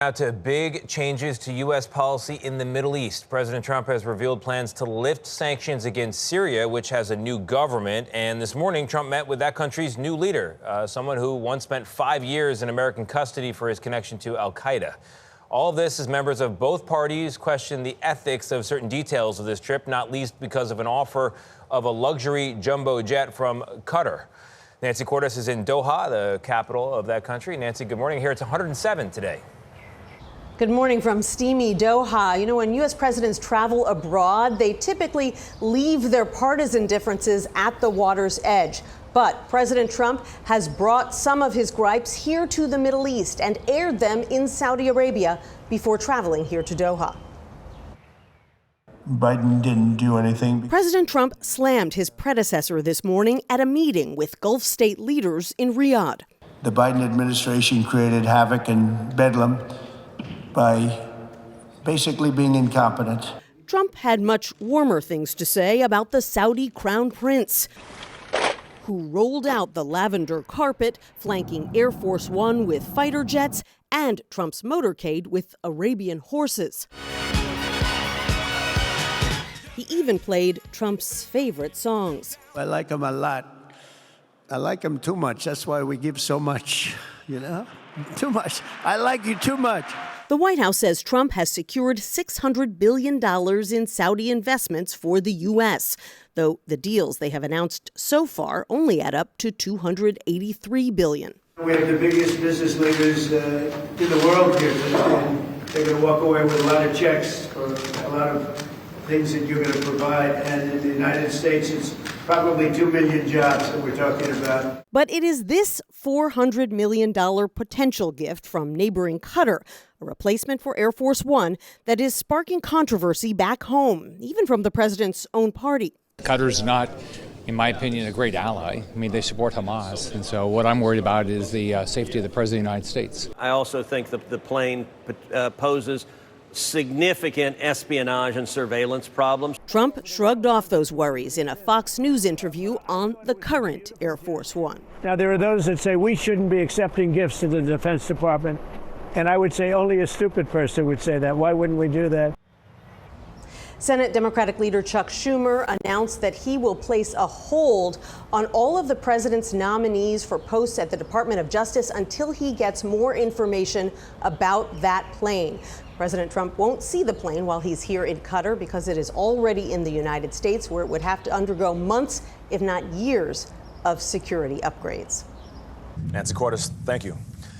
Now to big changes to U.S. policy in the Middle East. President Trump has revealed plans to lift sanctions against Syria, which has a new government. And this morning, Trump met with that country's new leader, someone who once spent 5 years in American custody for his connection to Al-Qaeda. All of this as members of both parties question the ethics of certain details of this trip, not least because of an offer of a luxury jumbo jet from Qatar. Nancy Cordes is in Doha, the capital of that country. Nancy, good morning. Here it's 107 today. Good morning from steamy Doha. You know, when U.S. presidents travel abroad, they typically leave their partisan differences at the water's edge. But President Trump has brought some of his gripes here to the Middle East and aired them in Saudi Arabia before traveling here to Doha. Biden didn't do anything. President Trump slammed his predecessor this morning at a meeting with Gulf state leaders in Riyadh. The Biden administration created havoc and bedlam by basically being incompetent. Trump had much warmer things to say about the Saudi crown prince, who rolled out the lavender carpet, flanking Air Force One with fighter jets and Trump's motorcade with Arabian horses. He even played Trump's favorite songs. I like him a lot. I like him too much. That's why we give so much, you know? Too much. I like you too much. The White House says Trump has secured $600 billion in Saudi investments for the U.S., though the deals they have announced so far only add up to $283 billion. We have the biggest business leaders in the world here, and they're going to walk away with a lot of checks for a lot of things that you're going to provide. And in the United States, it's probably 2 million jobs that we're talking about. But it is this $400 million potential gift from neighboring Qatar, a replacement for Air Force One, that is sparking controversy back home, even from the president's own party. Qatar's not, in my opinion, a great ally. I mean, they support Hamas. And so what I'm worried about is the safety of the President of the United States. I also think that the plane poses significant espionage and surveillance problems. Trump shrugged off those worries in a Fox News interview on the current Air Force One. Now, there are those that say we shouldn't be accepting gifts to the Defense Department. And I would say only a stupid person would say that. Why wouldn't we do that? Senate Democratic leader Chuck Schumer announced that he will place a hold on all of the president's nominees for posts at the Department of Justice until he gets more information about that plane. President Trump won't see the plane while he's here in Qatar because it is already in the United States, where it would have to undergo months, if not years, of security upgrades. Nancy Cordes, thank you.